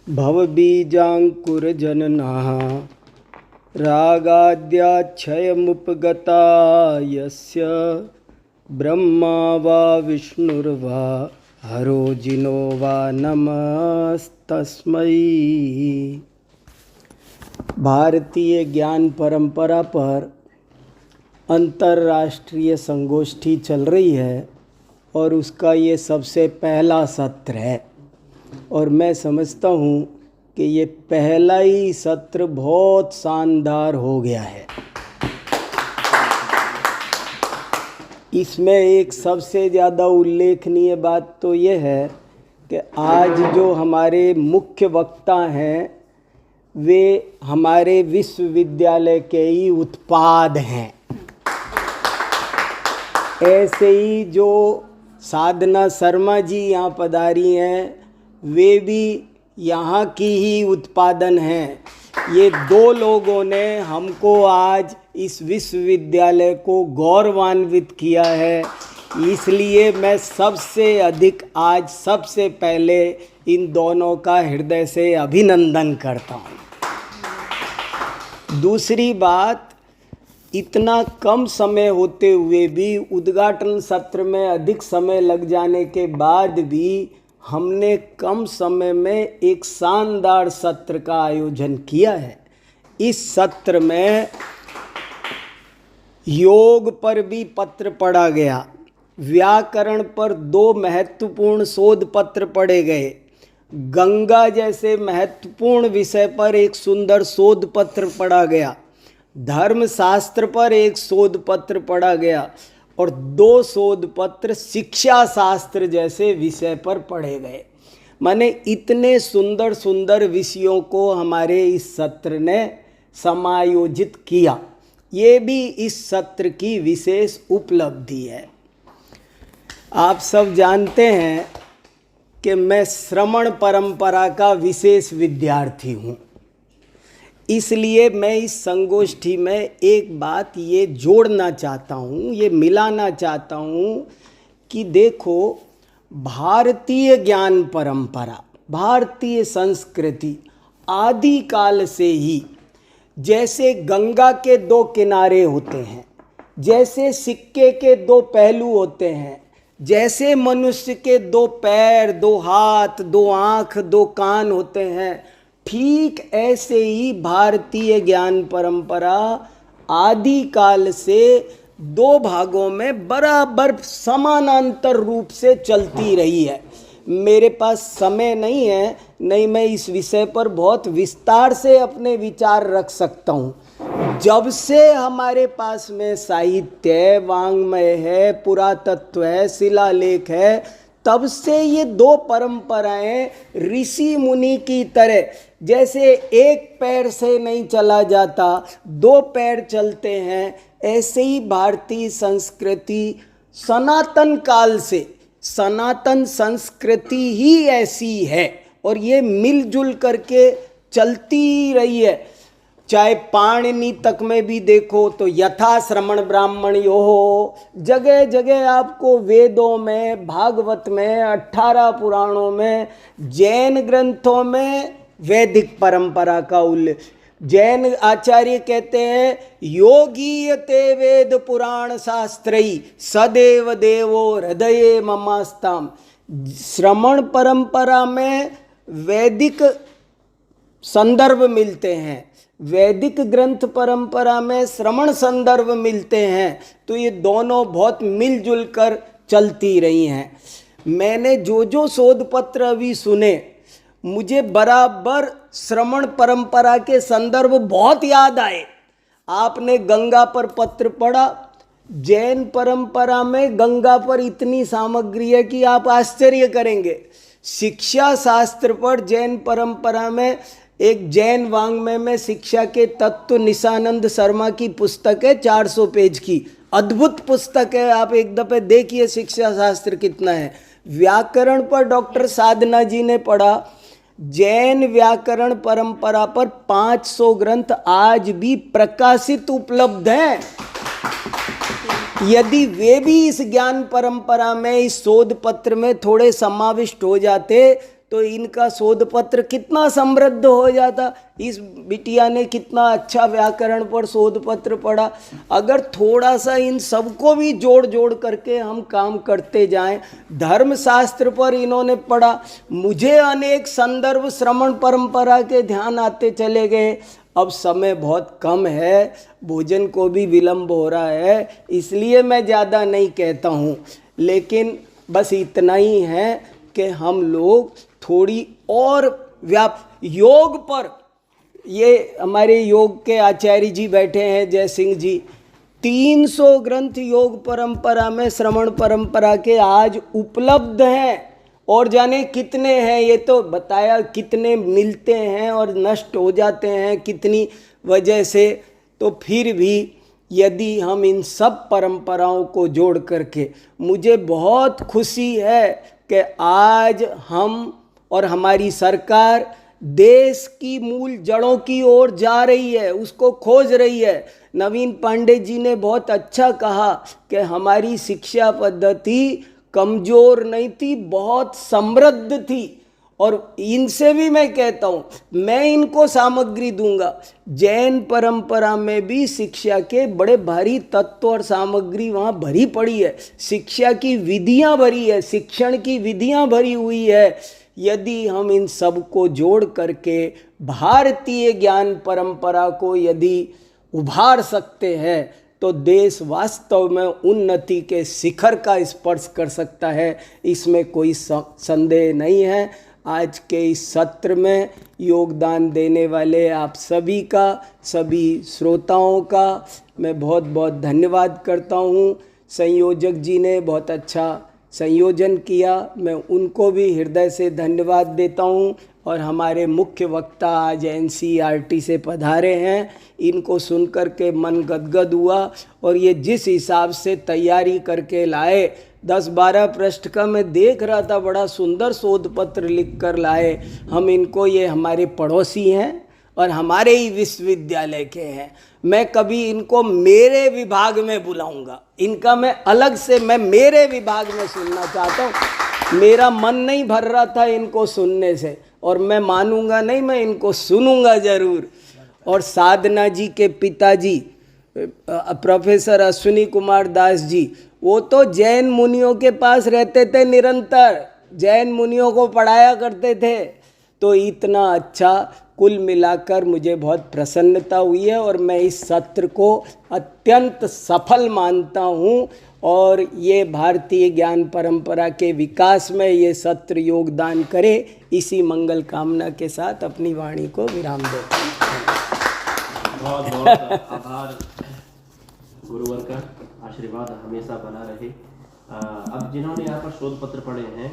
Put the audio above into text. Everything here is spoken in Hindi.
भवबीजाङ्कुरजननाः रागाद्याक्षयमुपगता यस्य ब्रह्मा वा विष्णुर्वा हरो जिनो वा नमस्तस्मै। भारतीय ज्ञान परंपरा पर अंतर्राष्ट्रीय संगोष्ठी चल रही है और उसका ये सबसे पहला सत्र है और मैं समझता हूँ कि ये पहला ही सत्र बहुत शानदार हो गया है। इसमें एक सबसे ज़्यादा उल्लेखनीय बात तो ये है कि आज जो हमारे मुख्य वक्ता हैं वे हमारे विश्वविद्यालय के ही उत्पाद हैं। ऐसे ही जो साधना शर्मा जी यहाँ पधारी हैं वे भी यहाँ की ही उत्पादन हैं। ये दो लोगों ने हमको आज इस विश्वविद्यालय को गौरवान्वित किया है, इसलिए मैं सबसे अधिक आज सबसे पहले इन दोनों का हृदय से अभिनंदन करता हूँ। दूसरी बात, इतना कम समय होते हुए भी उद्घाटन सत्र में अधिक समय लग जाने के बाद भी हमने कम समय में एक शानदार सत्र का आयोजन किया है। इस सत्र में योग पर भी पत्र पढ़ा गया, व्याकरण पर 2 महत्वपूर्ण शोध पत्र पढ़े गए, गंगा जैसे महत्वपूर्ण विषय पर एक सुंदर शोध पत्र पढ़ा गया, धर्मशास्त्र पर एक शोध पत्र पढ़ा गया और 2 शोध पत्र शिक्षा शास्त्र जैसे विषय पर पढ़े गए। माने इतने सुंदर सुंदर विषयों को हमारे इस सत्र ने समायोजित किया। ये भी इस सत्र की विशेष उपलब्धि है। आप सब जानते हैं कि मैं श्रमण परंपरा का विशेष विद्यार्थी हूँ, इसलिए मैं इस संगोष्ठी में एक बात ये जोड़ना चाहता हूँ, ये मिलाना चाहता हूँ कि देखो, भारतीय ज्ञान परंपरा, भारतीय संस्कृति आदिकाल से ही जैसे गंगा के 2 किनारे होते हैं, जैसे सिक्के के 2 पहलू होते हैं, जैसे मनुष्य के 2 पैर, 2 हाथ, 2 आँख, 2 कान होते हैं, ठीक ऐसे ही भारतीय ज्ञान परंपरा आदिकाल से 2 भागों में बराबर समानांतर रूप से चलती रही है। मेरे पास समय नहीं है, नहीं मैं इस विषय पर बहुत विस्तार से अपने विचार रख सकता हूँ। जब से हमारे पास में साहित्य, वाङ्मय है, पुरातत्व है, शिलालेख है, तब से ये 2 परंपराएं ऋषि मुनि की तरह, जैसे एक पैर से नहीं चला जाता, 2 पैर चलते हैं, ऐसे ही भारतीय संस्कृति सनातन काल से, सनातन संस्कृति ही ऐसी है और ये मिलजुल करके चलती रही है। चाहे पाणिनि तक में भी देखो तो यथा श्रमण ब्राह्मण्यो हो, जगह जगह आपको वेदों में, भागवत में, 18 पुराणों में, जैन ग्रंथों में वैदिक परंपरा का उल्लेख। जैन आचार्य कहते हैं योगीयते वेद पुराण शास्त्रई सदैव देवो हृदये ममास्ताम। श्रमण परंपरा में वैदिक संदर्भ मिलते हैं, वैदिक ग्रंथ परंपरा में श्रमण संदर्भ मिलते हैं, तो ये दोनों बहुत मिलजुल कर चलती रही हैं। मैंने जो शोध पत्र अभी सुने, मुझे बराबर श्रमण परंपरा के संदर्भ बहुत याद आए। आपने गंगा पर पत्र पढ़ा, जैन परंपरा में गंगा पर इतनी सामग्री है कि आप आश्चर्य करेंगे। शिक्षा शास्त्र पर जैन परंपरा में एक जैन वाङ्मय में शिक्षा के तत्व निशानंद शर्मा की पुस्तक है, 400 पेज की, अद्भुत पुस्तक है। आप एक दफे देखिए शिक्षा शास्त्र कितना है। व्याकरण पर डॉक्टर साधना जी ने पढ़ा, जैन व्याकरण परंपरा पर 500 ग्रंथ आज भी प्रकाशित उपलब्ध हैं। यदि वे भी इस ज्ञान परंपरा में, इस शोध पत्र में थोड़े समाविष्ट हो जाते तो इनका शोध पत्र कितना समृद्ध हो जाता। इस बिटिया ने कितना अच्छा व्याकरण पर शोध पत्र पढ़ा। अगर थोड़ा सा इन सबको भी जोड़ जोड़ करके हम काम करते जाएं, धर्मशास्त्र पर इन्होंने पढ़ा, मुझे अनेक संदर्भ श्रवण परंपरा के ध्यान आते चले गए। अब समय बहुत कम है, भोजन को भी विलंब हो रहा है, इसलिए मैं ज़्यादा नहीं कहता हूँ, लेकिन बस इतना ही है कि हम लोग थोड़ी और योग पर, ये हमारे योग के आचार्य जी बैठे हैं जय सिंह जी, 300 ग्रंथ योग परंपरा में, श्रवण परंपरा के आज उपलब्ध हैं। और जाने कितने हैं, ये तो बताया, कितने मिलते हैं और नष्ट हो जाते हैं कितनी वजह से। तो फिर भी यदि हम इन सब परंपराओं को जोड़ करके, मुझे बहुत खुशी है कि आज हम और हमारी सरकार देश की मूल जड़ों की ओर जा रही है, उसको खोज रही है। नवीन पांडे जी ने बहुत अच्छा कहा कि हमारी शिक्षा पद्धति कमज़ोर नहीं थी, बहुत समृद्ध थी। और इनसे भी मैं कहता हूँ, मैं इनको सामग्री दूंगा। जैन परंपरा में भी शिक्षा के बड़े भारी तत्व और सामग्री वहाँ भरी पड़ी है, शिक्षा की विधियाँ भरी है, शिक्षण की विधियाँ भरी हुई है। यदि हम इन सब को जोड़ करके भारतीय ज्ञान परंपरा को यदि उभार सकते हैं तो देश वास्तव में उन्नति के शिखर का स्पर्श कर सकता है, इसमें कोई संदेह नहीं है। आज के इस सत्र में योगदान देने वाले आप सभी का, सभी श्रोताओं का मैं बहुत बहुत धन्यवाद करता हूँ। संयोजक जी ने बहुत अच्छा संयोजन किया, मैं उनको भी हृदय से धन्यवाद देता हूँ। और हमारे मुख्य वक्ता आज NCERT से पधारे हैं, इनको सुनकर के मन गदगद हुआ। और ये जिस हिसाब से तैयारी करके लाए, 10-12 पृष्ठ का मैं देख रहा था, बड़ा सुंदर शोध पत्र लिख कर लाए। हम इनको, ये हमारे पड़ोसी हैं और हमारे ही विश्वविद्यालय के हैं, मैं कभी इनको मेरे विभाग में बुलाऊंगा, इनका मैं अलग से, मैं मेरे विभाग में सुनना चाहता हूँ। मेरा मन नहीं भर रहा था इनको सुनने से, और मैं मानूंगा नहीं, मैं इनको सुनूंगा ज़रूर। और साधना जी के पिताजी प्रोफेसर अश्विनी कुमार दास जी, वो तो जैन मुनियों के पास रहते थे, निरंतर जैन मुनियों को पढ़ाया करते थे। तो इतना अच्छा, कुल मिलाकर मुझे बहुत प्रसन्नता हुई है और मैं इस सत्र को अत्यंत सफल मानता हूँ। और ये भारतीय ज्ञान परंपरा के विकास में ये सत्र योगदान करे, इसी मंगल कामना के साथ अपनी वाणी को विराम देता हूँ। बहुत बहुत आभार। गुरुवर का आशीर्वाद हमेशा बना रहे। अब जिन्होंने यहाँ पर शोध पत्र पढ़े हैं